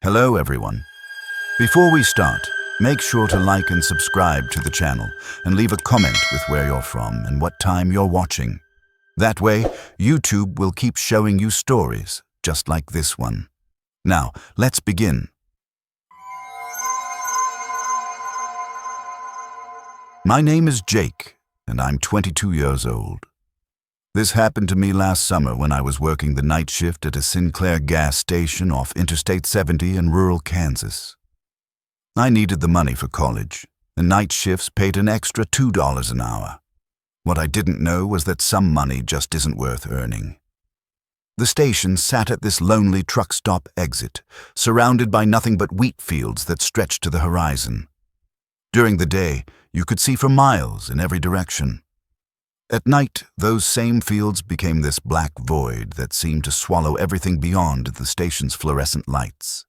Hello everyone. Before we start, make sure to like and subscribe to the channel and leave a comment with where you're from and what time you're watching. That way, YouTube will keep showing you stories just like this one. Now, let's begin. My name is Jake, and I'm 22 years old. This happened to me last summer when I was working the night shift at a Sinclair gas station off Interstate 70 in rural Kansas. I needed the money for college, and night shifts paid an extra $2 an hour. What I didn't know was that some money just isn't worth earning. The station sat at this lonely truck stop exit, surrounded by nothing but wheat fields that stretched to the horizon. During the day, you could see for miles in every direction. At night, those same fields became this black void that seemed to swallow everything beyond the station's fluorescent lights.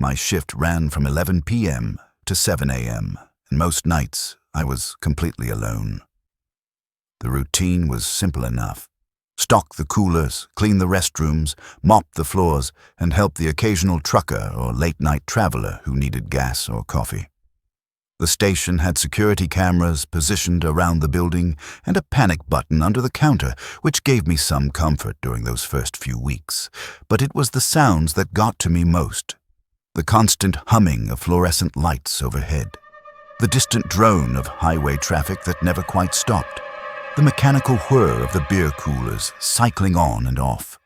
My shift ran from 11 p.m. to 7 a.m., and most nights I was completely alone. The routine was simple enough. Stock the coolers, clean the restrooms, mop the floors, and help the occasional trucker or late-night traveler who needed gas or coffee. The station had security cameras positioned around the building and a panic button under the counter, which gave me some comfort during those first few weeks. But it was the sounds that got to me most. The constant humming of fluorescent lights overhead. The distant drone of highway traffic that never quite stopped. The mechanical whir of the beer coolers cycling on and off.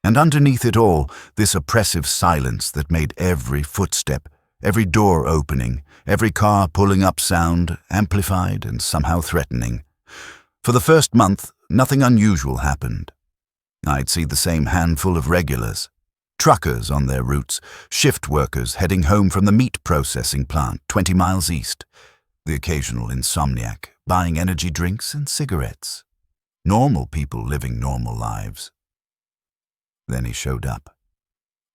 And underneath it all, this oppressive silence that made every footstep, every door opening, every car pulling up sound, amplified and somehow threatening. For the first month, nothing unusual happened. I'd see the same handful of regulars. Truckers on their routes, shift workers heading home from the meat processing plant 20 miles east, the occasional insomniac buying energy drinks and cigarettes. Normal people living normal lives. Then he showed up.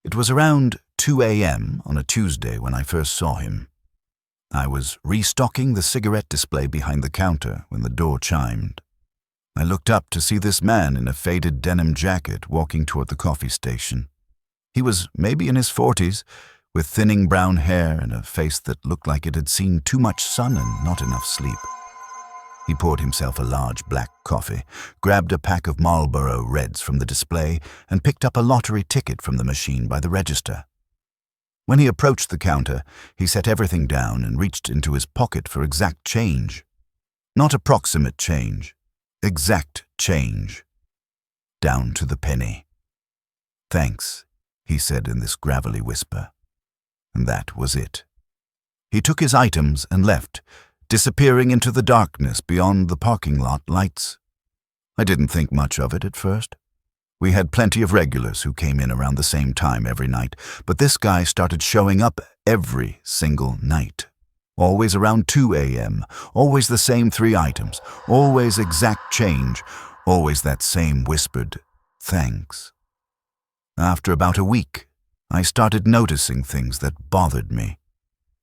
It was around 2 a.m. on a Tuesday when I first saw him. I was restocking the cigarette display behind the counter when the door chimed. I looked up to see this man in a faded denim jacket walking toward the coffee station. He was maybe in his 40s, with thinning brown hair and a face that looked like it had seen too much sun and not enough sleep. He poured himself a large black coffee, grabbed a pack of Marlboro Reds from the display, and picked up a lottery ticket from the machine by the register. When he approached the counter, he set everything down and reached into his pocket for exact change. Not approximate change, exact change. Down to the penny. "Thanks," he said in this gravelly whisper. And that was it. He took his items and left, disappearing into the darkness beyond the parking lot lights. I didn't think much of it at first. We had plenty of regulars who came in around the same time every night, but this guy started showing up every single night. Always around 2 a.m., always the same 3 items, always exact change, always that same whispered, "Thanks." After about a week, I started noticing things that bothered me.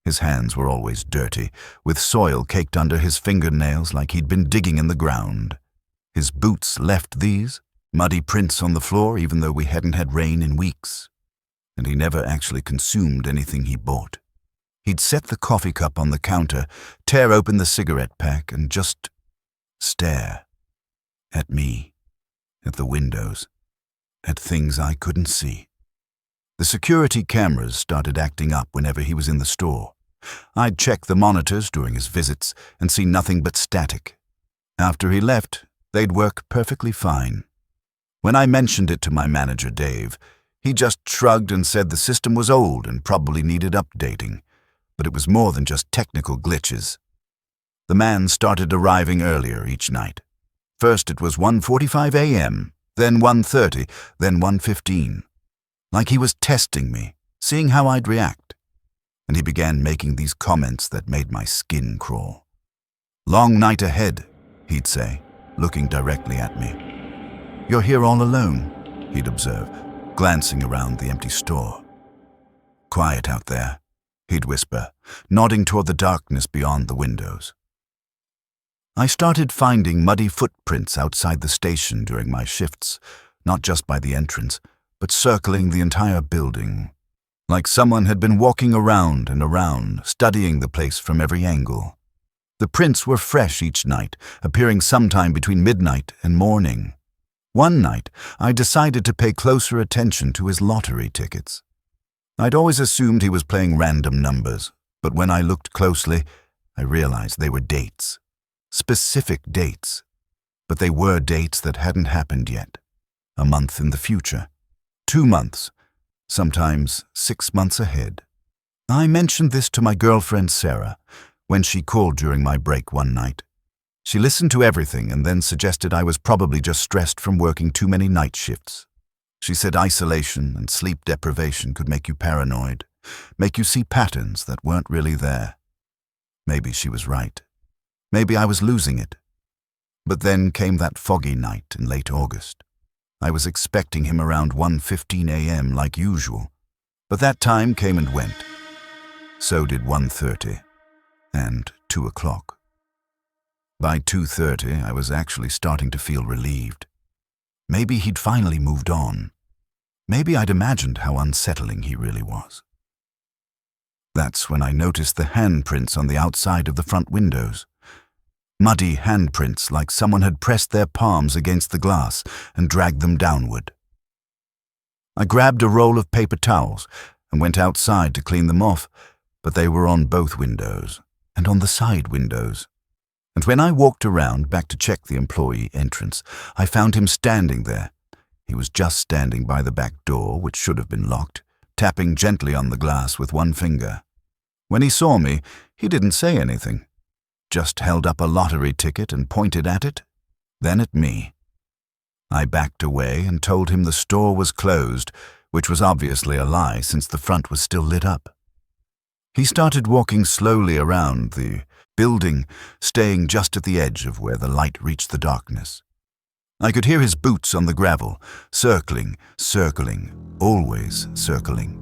His hands were always dirty, with soil caked under his fingernails like he'd been digging in the ground. His boots left these, muddy prints on the floor even though we hadn't had rain in weeks. And he never actually consumed anything he bought. He'd set the coffee cup on the counter, tear open the cigarette pack, and just stare. At me, at the windows, at things I couldn't see. The security cameras started acting up whenever he was in the store. I'd check the monitors during his visits and see nothing but static. After he left, they'd work perfectly fine. When I mentioned it to my manager, Dave, he just shrugged and said the system was old and probably needed updating, but it was more than just technical glitches. The man started arriving earlier each night. First it was 1:45 a.m., then 1:30, then 1:15. Like he was testing me, seeing how I'd react. And he began making these comments that made my skin crawl. "Long night ahead," he'd say, looking directly at me. "You're here all alone," he'd observe, glancing around the empty store. "Quiet out there," he'd whisper, nodding toward the darkness beyond the windows. I started finding muddy footprints outside the station during my shifts, not just by the entrance, but circling the entire building. like someone had been walking around and around, studying the place from every angle. The prints were fresh each night, appearing sometime between midnight and morning. One night, I decided to pay closer attention to his lottery tickets. I'd always assumed he was playing random numbers, but when I looked closely, I realized they were dates. Specific dates. But they were dates that hadn't happened yet. A month in the future. 2 months. Sometimes 6 months ahead. I mentioned this to my girlfriend Sarah when she called during my break one night. She listened to everything and then suggested I was probably just stressed from working too many night shifts. She said isolation and sleep deprivation could make you paranoid, make you see patterns that weren't really there. Maybe she was right. Maybe I was losing it. But then came that foggy night in late August. I was expecting him around 1:15 a.m. like usual, but that time came and went. So did 1:30 and 2 o'clock. By 2:30, I was actually starting to feel relieved. Maybe he'd finally moved on. Maybe I'd imagined how unsettling he really was. That's when I noticed the handprints on the outside of the front windows. Muddy handprints like someone had pressed their palms against the glass and dragged them downward. I grabbed a roll of paper towels and went outside to clean them off, but they were on both windows and on the side windows. And when I walked around back to check the employee entrance, I found him standing there. He was just standing by the back door, which should have been locked, tapping gently on the glass with one finger. When he saw me, he didn't say anything. Just held up a lottery ticket and pointed at it, then at me. I backed away and told him the store was closed, which was obviously a lie since the front was still lit up. He started walking slowly around the building, staying just at the edge of where the light reached the darkness. I could hear his boots on the gravel, circling, always circling.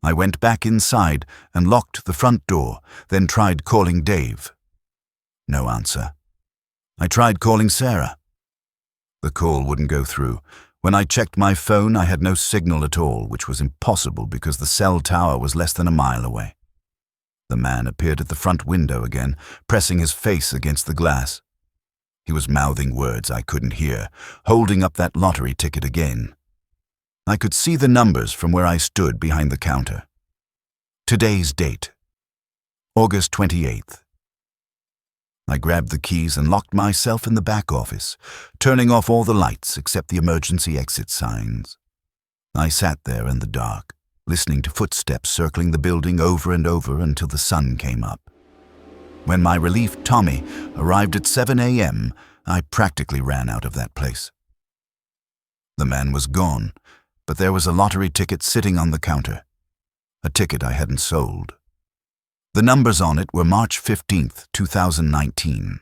I went back inside and locked the front door, then tried calling Dave. No answer. I tried calling Sarah. The call wouldn't go through. When I checked my phone, I had no signal at all, which was impossible because the cell tower was less than a mile away. The man appeared at the front window again, pressing his face against the glass. He was mouthing words I couldn't hear, holding up that lottery ticket again. I could see the numbers from where I stood behind the counter. Today's date, August 28th. I grabbed the keys and locked myself in the back office, turning off all the lights except the emergency exit signs. I sat there in the dark, listening to footsteps circling the building over and over until the sun came up. When my relief Tommy arrived at 7 a.m., I practically ran out of that place. The man was gone, but there was a lottery ticket sitting on the counter, a ticket I hadn't sold. The numbers on it were March 15th, 2019,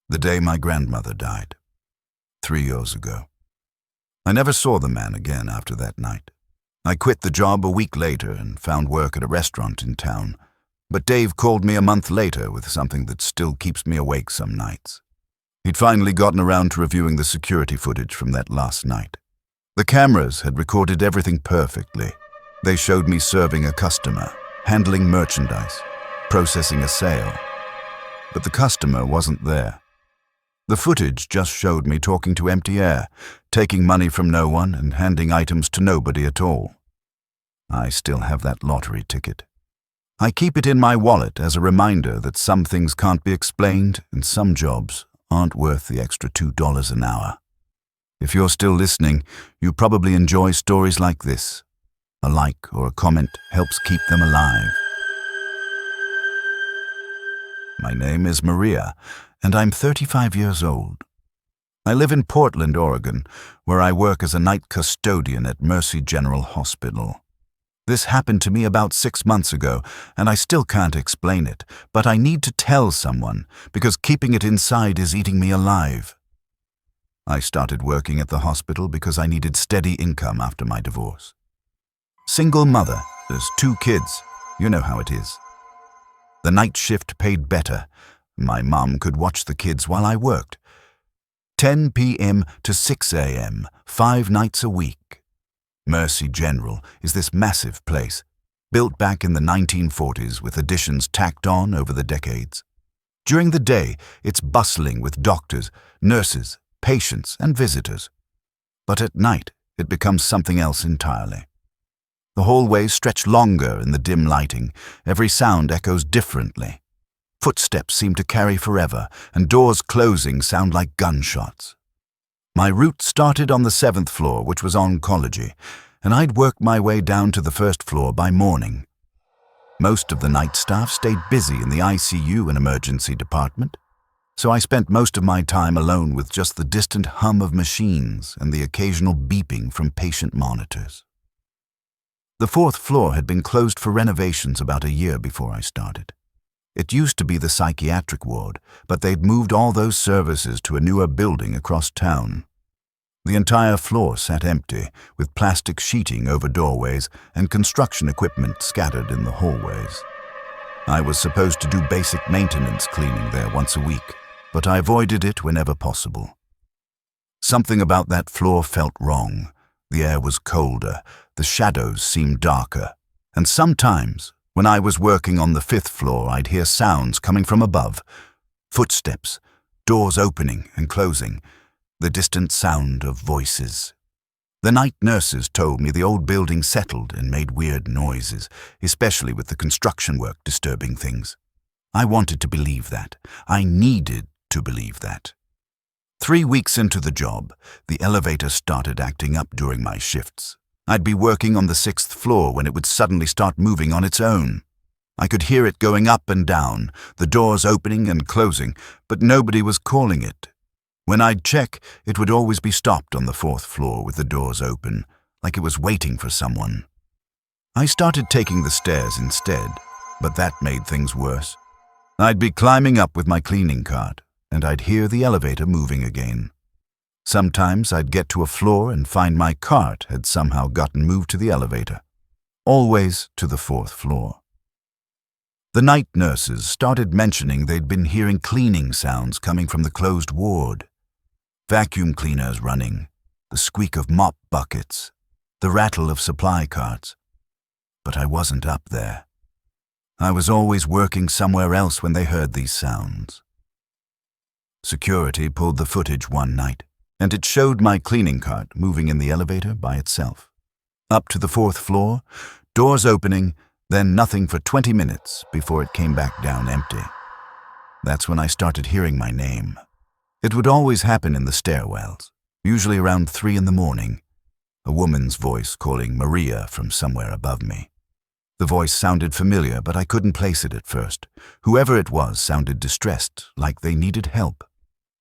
the day my grandmother died, 3 years ago. I never saw the man again after that night. I quit the job a week later and found work at a restaurant in town, but Dave called me a month later with something that still keeps me awake some nights. He'd finally gotten around to reviewing the security footage from that last night. The cameras had recorded everything perfectly. They showed me serving a customer, handling merchandise, processing a sale. But the customer wasn't there. The footage just showed me talking to empty air, taking money from no one and handing items to nobody at all. I still have that lottery ticket. I keep it in my wallet as a reminder that some things can't be explained and some jobs aren't worth the extra $2 an hour. If you're still listening, you probably enjoy stories like this. A like or a comment helps keep them alive. My name is Maria, and I'm 35 years old. I live in Portland, Oregon, where I work as a night custodian at Mercy General Hospital. This happened to me about 6 months ago, and I still can't explain it, but I need to tell someone because keeping it inside is eating me alive. I started working at the hospital because I needed steady income after my divorce. Single mother, there's 2 kids, you know how it is. The night shift paid better. My mom could watch the kids while I worked. 10 p.m. to 6 a.m., 5 nights a week. Mercy General is this massive place, built back in the 1940s with additions tacked on over the decades. During the day, it's bustling with doctors, nurses, patients, and visitors. But at night, it becomes something else entirely. The hallways stretch longer in the dim lighting. Every sound echoes differently. Footsteps seem to carry forever, and doors closing sound like gunshots. My route started on the 7th floor, which was oncology, and I'd worked my way down to the 1st floor by morning. Most of the night staff stayed busy in the ICU and emergency department, so I spent most of my time alone with just the distant hum of machines and the occasional beeping from patient monitors. The 4th floor had been closed for renovations about a year before I started. It used to be the psychiatric ward, but they'd moved all those services to a newer building across town. The entire floor sat empty, with plastic sheeting over doorways and construction equipment scattered in the hallways. I was supposed to do basic maintenance cleaning there once a week, but I avoided it whenever possible. Something about that floor felt wrong. The air was colder, the shadows seemed darker, and sometimes, when I was working on the 5th floor, I'd hear sounds coming from above. Footsteps, doors opening and closing, the distant sound of voices. The night nurses told me the old building settled and made weird noises, especially with the construction work disturbing things. I wanted to believe that. I needed to believe that. 3 weeks into the job, the elevator started acting up during my shifts. I'd be working on the 6th floor when it would suddenly start moving on its own. I could hear it going up and down, the doors opening and closing, but nobody was calling it. When I'd check, it would always be stopped on the 4th floor with the doors open, like it was waiting for someone. I started taking the stairs instead, but that made things worse. I'd be climbing up with my cleaning cart, and I'd hear the elevator moving again. Sometimes I'd get to a floor and find my cart had somehow gotten moved to the elevator, always to the 4th floor. The night nurses started mentioning they'd been hearing cleaning sounds coming from the closed ward. Vacuum cleaners running, the squeak of mop buckets, the rattle of supply carts. But I wasn't up there. I was always working somewhere else when they heard these sounds. Security pulled the footage one night, and it showed my cleaning cart moving in the elevator by itself. Up to the 4th floor, doors opening, then nothing for 20 minutes before it came back down empty. That's when I started hearing my name. It would always happen in the stairwells, usually around 3 in the morning, a woman's voice calling Maria from somewhere above me. The voice sounded familiar, but I couldn't place it at first. Whoever it was sounded distressed, like they needed help.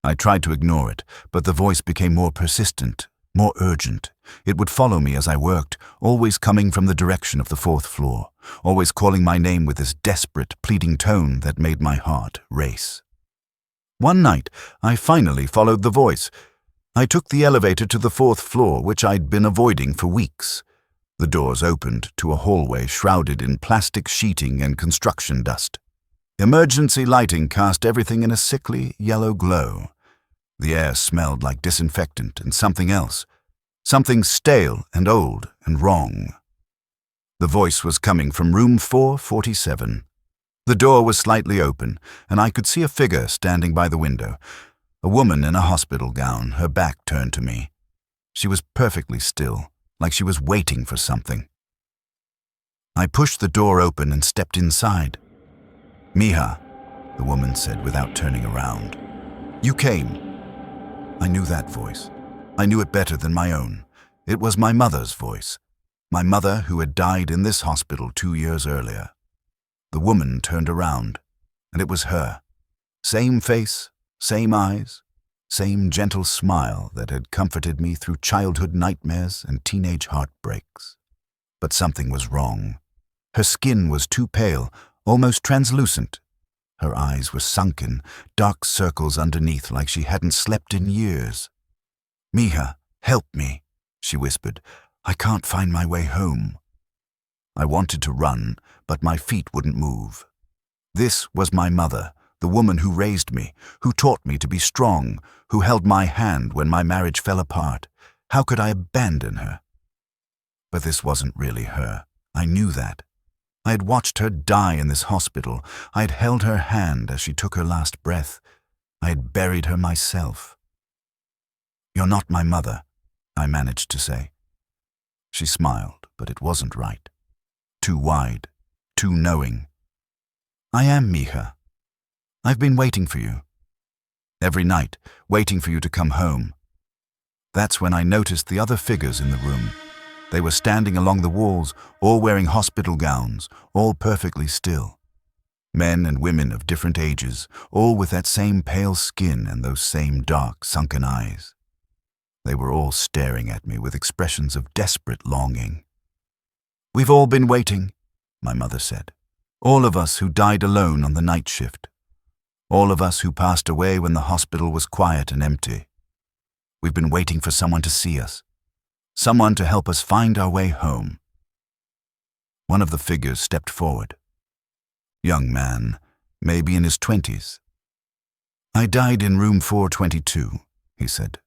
I tried to ignore it, but the voice became more persistent, more urgent. It would follow me as I worked, always coming from the direction of the 4th floor, always calling my name with this desperate, pleading tone that made my heart race. One night, I finally followed the voice. I took the elevator to the 4th floor, which I'd been avoiding for weeks. The doors opened to a hallway shrouded in plastic sheeting and construction dust. Emergency lighting cast everything in a sickly yellow glow. The air smelled like disinfectant and something else, something stale and old and wrong. The voice was coming from room 447. The door was slightly open, and I could see a figure standing by the window, a woman in a hospital gown, her back turned to me. She was perfectly still, like she was waiting for something. I pushed the door open and stepped inside. "Mija," the woman said without turning around. "You came." I knew that voice. I knew it better than my own. It was my mother's voice. My mother who had died in this hospital 2 years earlier. The woman turned around, and it was her. Same face, same eyes, same gentle smile that had comforted me through childhood nightmares and teenage heartbreaks. But something was wrong. Her skin was too pale, almost translucent. Her eyes were sunken, dark circles underneath like she hadn't slept in years. "Mija, help me," she whispered. "I can't find my way home." I wanted to run, but my feet wouldn't move. This was my mother, the woman who raised me, who taught me to be strong, who held my hand when my marriage fell apart. How could I abandon her? But this wasn't really her. I knew that. I had watched her die in this hospital. I had held her hand as she took her last breath. I had buried her myself. "You're not my mother," I managed to say. She smiled, but it wasn't right. Too wide, too knowing. "I am Miha. I've been waiting for you. Every night, waiting for you to come home." That's when I noticed the other figures in the room. They were standing along the walls, all wearing hospital gowns, all perfectly still. Men and women of different ages, all with that same pale skin and those same dark, sunken eyes. They were all staring at me with expressions of desperate longing. "We've all been waiting," my mother said. "All of us who died alone on the night shift. All of us who passed away when the hospital was quiet and empty. We've been waiting for someone to see us. Someone to help us find our way home." One of the figures stepped forward. Young man, maybe in his 20s. "I died in room 422, he said.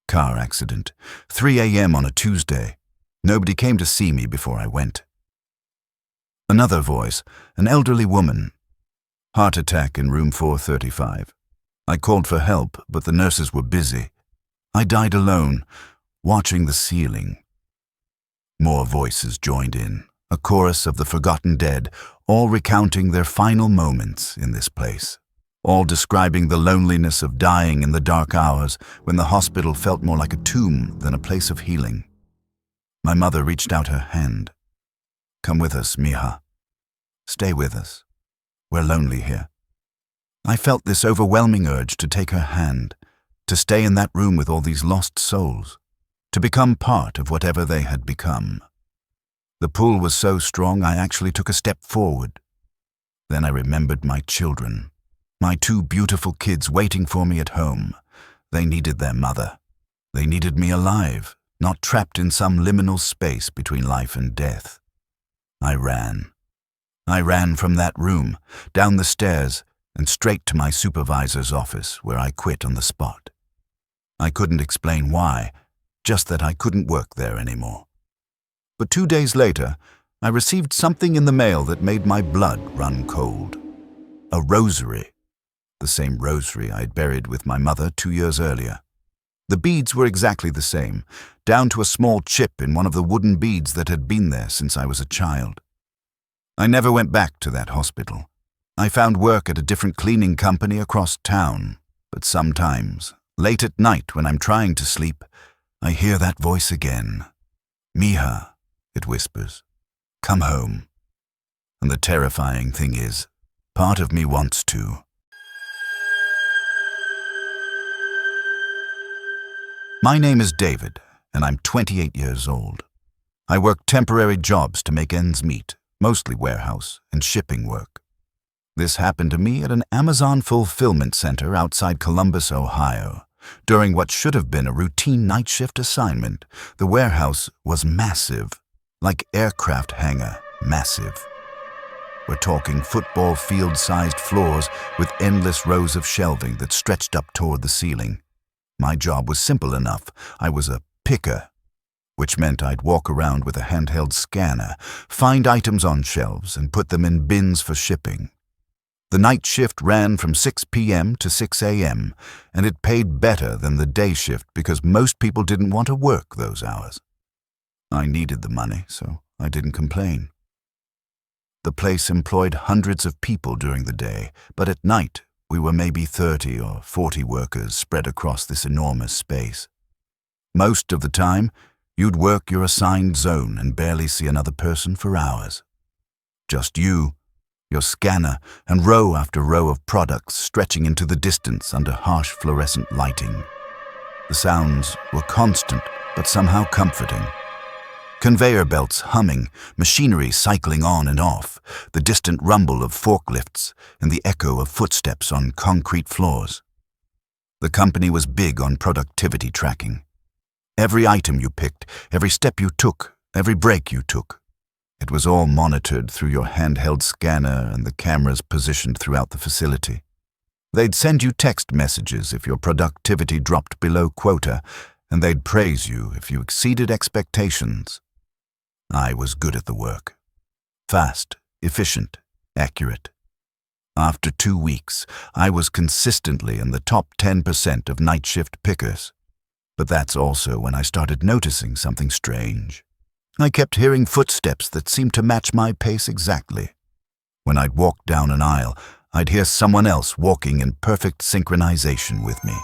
"Car accident. 3 a.m. on a Tuesday. Nobody came to see me before I went." Another voice, an elderly woman. "Heart attack in room 435. I called for help, but the nurses were busy. I died alone, watching the ceiling." More voices joined in, a chorus of the forgotten dead, all recounting their final moments in this place, all describing the loneliness of dying in the dark hours when the hospital felt more like a tomb than a place of healing. My mother reached out her hand. "Come with us, Miha. Stay with us. We're lonely here." I felt this overwhelming urge to take her hand, to stay in that room with all these lost souls, to become part of whatever they had become. The pull was so strong I actually took a step forward. Then I remembered my children, my 2 beautiful kids waiting for me at home. They needed their mother. They needed me alive, not trapped in some liminal space between life and death. I ran. I ran from that room, down the stairs, and straight to my supervisor's office, where I quit on the spot. I couldn't explain why, just that I couldn't work there anymore. But 2 days later, I received something in the mail that made my blood run cold. A rosary. The same rosary I'd buried with my mother 2 years earlier. The beads were exactly the same, down to a small chip in one of the wooden beads that had been there since I was a child. I never went back to that hospital. I found work at a different cleaning company across town, but sometimes, late at night when I'm trying to sleep, I hear that voice again. "Miha," it whispers, "come home." And the terrifying thing is, part of me wants to. My name is David, and I'm 28 years old. I work temporary jobs to make ends meet, mostly warehouse and shipping work. This happened to me at an Amazon fulfillment center outside Columbus, Ohio. During what should have been a routine night shift assignment, the warehouse was massive, like aircraft hangar, massive. We're talking football field-sized floors with endless rows of shelving that stretched up toward the ceiling. My job was simple enough. I was a picker, which meant I'd walk around with a handheld scanner, find items on shelves, and put them in bins for shipping. The night shift ran from 6 p.m. to 6 a.m., and it paid better than the day shift because most people didn't want to work those hours. I needed the money, so I didn't complain. The place employed hundreds of people during the day, but at night we were maybe 30 or 40 workers spread across this enormous space. Most of the time, you'd work your assigned zone and barely see another person for hours. Just you, your scanner, and row after row of products stretching into the distance under harsh fluorescent lighting. The sounds were constant, but somehow comforting. Conveyor belts humming, machinery cycling on and off, the distant rumble of forklifts, and the echo of footsteps on concrete floors. The company was big on productivity tracking. Every item you picked, every step you took, every break you took. It was all monitored through your handheld scanner and the cameras positioned throughout the facility. They'd send you text messages if your productivity dropped below quota, and they'd praise you if you exceeded expectations. I was good at the work. Fast, efficient, accurate. After 2 weeks, I was consistently in the top 10% of night shift pickers. But that's also when I started noticing something strange. I kept hearing footsteps that seemed to match my pace exactly. When I'd walk down an aisle, I'd hear someone else walking in perfect synchronization with me.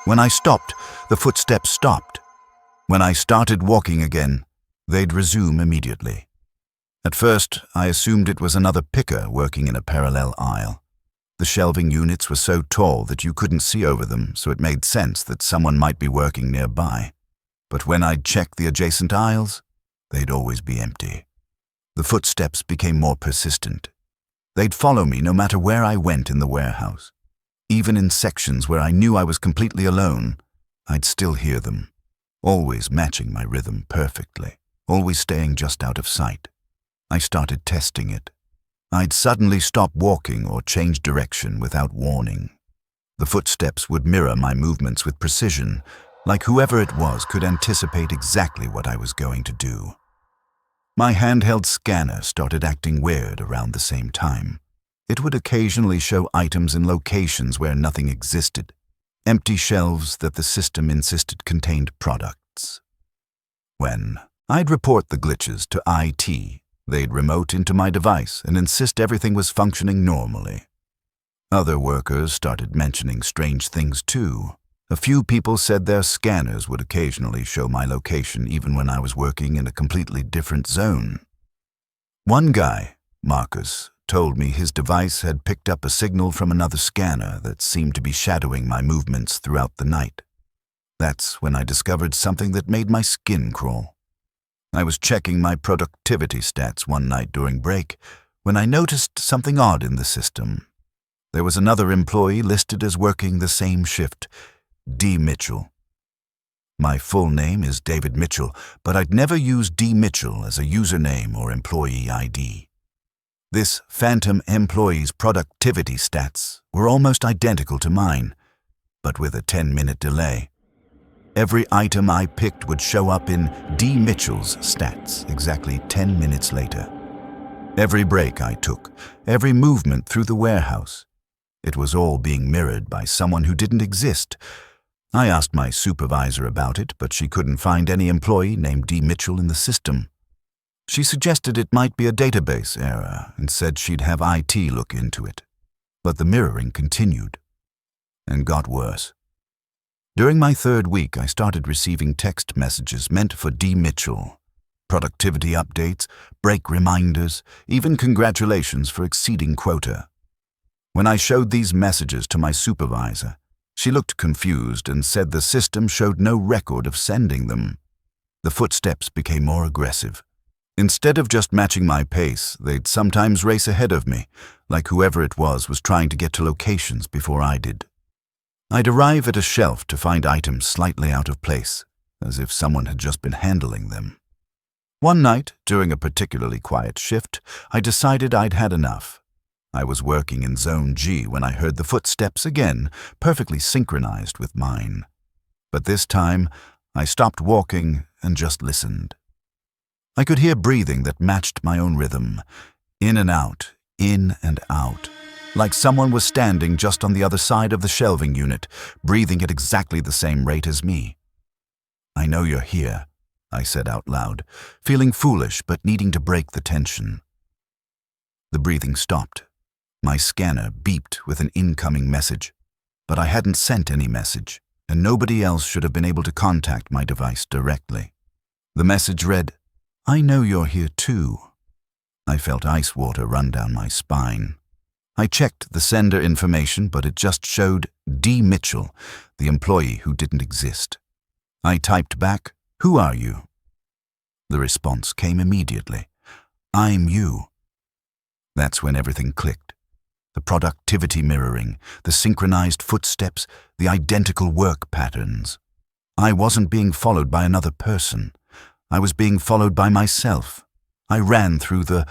When I stopped, the footsteps stopped. When I started walking again, they'd resume immediately. At first, I assumed it was another picker working in a parallel aisle. The shelving units were so tall that you couldn't see over them, so it made sense that someone might be working nearby. But when I'd check the adjacent aisles, they'd always be empty. The footsteps became more persistent. They'd follow me no matter where I went in the warehouse. Even in sections where I knew I was completely alone, I'd still hear them, always matching my rhythm perfectly, always staying just out of sight. I started testing it. I'd suddenly stop walking or change direction without warning. The footsteps would mirror my movements with precision, like whoever it was could anticipate exactly what I was going to do. My handheld scanner started acting weird around the same time. It would occasionally show items in locations where nothing existed, empty shelves that the system insisted contained products. When I'd report the glitches to IT, they'd remote into my device and insist everything was functioning normally. Other workers started mentioning strange things too. A few people said their scanners would occasionally show my location even when I was working in a completely different zone. One guy, Marcus, told me his device had picked up a signal from another scanner that seemed to be shadowing my movements throughout the night. That's when I discovered something that made my skin crawl. I was checking my productivity stats one night during break when I noticed something odd in the system. There was another employee listed as working the same shift, D. Mitchell. My full name is David Mitchell, but I'd never use D. Mitchell as a username or employee ID. This phantom employee's productivity stats were almost identical to mine, but with a 10-minute delay. Every item I picked would show up in D. Mitchell's stats exactly 10 minutes later. Every break I took, every movement through the warehouse, it was all being mirrored by someone who didn't exist. I asked my supervisor about it, but she couldn't find any employee named D. Mitchell in the system. She suggested it might be a database error and said she'd have IT look into it. But the mirroring continued and got worse. During my 3rd week, I started receiving text messages meant for D. Mitchell. Productivity updates, break reminders, even congratulations for exceeding quota. When I showed these messages to my supervisor, she looked confused and said the system showed no record of sending them. The footsteps became more aggressive. Instead of just matching my pace, they'd sometimes race ahead of me, like whoever it was trying to get to locations before I did. I'd arrive at a shelf to find items slightly out of place, as if someone had just been handling them. One night, during a particularly quiet shift, I decided I'd had enough. I was working in Zone G when I heard the footsteps again, perfectly synchronized with mine. But this time, I stopped walking and just listened. I could hear breathing that matched my own rhythm, in and out, like someone was standing just on the other side of the shelving unit, breathing at exactly the same rate as me. "I know you're here," I said out loud, feeling foolish but needing to break the tension. The breathing stopped. My scanner beeped with an incoming message, but I hadn't sent any message, and nobody else should have been able to contact my device directly. The message read, "I know you're here too." I felt ice water run down my spine. I checked the sender information, but it just showed D. Mitchell, the employee who didn't exist. I typed back, "Who are you?" The response came immediately, "I'm you." That's when everything clicked. The productivity mirroring, the synchronized footsteps, the identical work patterns. I wasn't being followed by another person. I was being followed by myself. I ran through the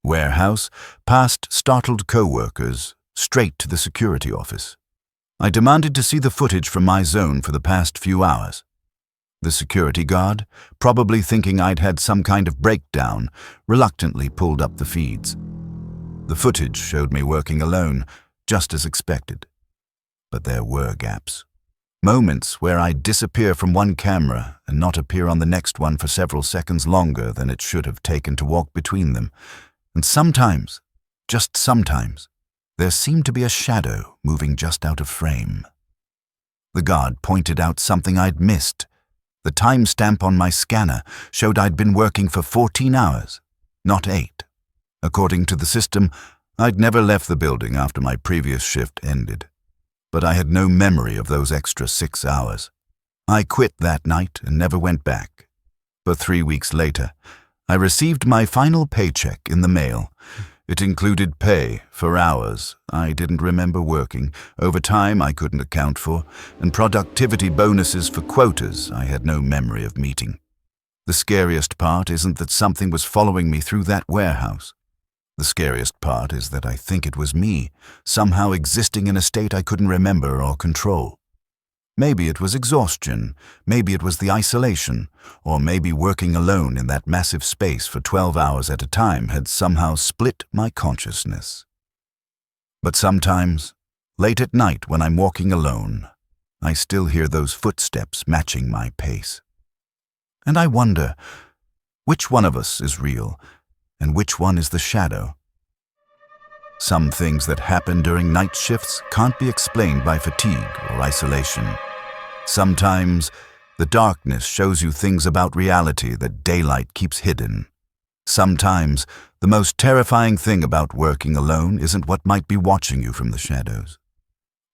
warehouse, past startled co-workers, straight to the security office. I demanded to see the footage from my zone for the past few hours. The security guard, probably thinking I'd had some kind of breakdown, reluctantly pulled up the feeds. The footage showed me working alone, just as expected. But there were gaps. Moments where I'd disappear from one camera and not appear on the next one for several seconds longer than it should have taken to walk between them. And sometimes, just sometimes, there seemed to be a shadow moving just out of frame. The guard pointed out something I'd missed. The timestamp on my scanner showed I'd been working for 14 hours, not 8. According to the system, I'd never left the building after my previous shift ended. But I had no memory of those extra 6 hours. I quit that night and never went back. But 3 weeks later, I received my final paycheck in the mail. It included pay for hours I didn't remember working, overtime I couldn't account for, and productivity bonuses for quotas I had no memory of meeting. The scariest part isn't that something was following me through that warehouse. The scariest part is that I think it was me, somehow existing in a state I couldn't remember or control. Maybe it was exhaustion, maybe it was the isolation, or maybe working alone in that massive space for 12 hours at a time had somehow split my consciousness. But sometimes, late at night when I'm walking alone, I still hear those footsteps matching my pace. And I wonder, which one of us is real, and which one is the shadow? Some things that happen during night shifts can't be explained by fatigue or isolation. Sometimes, the darkness shows you things about reality that daylight keeps hidden. Sometimes, the most terrifying thing about working alone isn't what might be watching you from the shadows.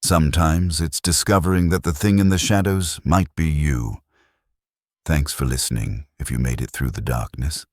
Sometimes, it's discovering that the thing in the shadows might be you. Thanks for listening if you made it through the darkness.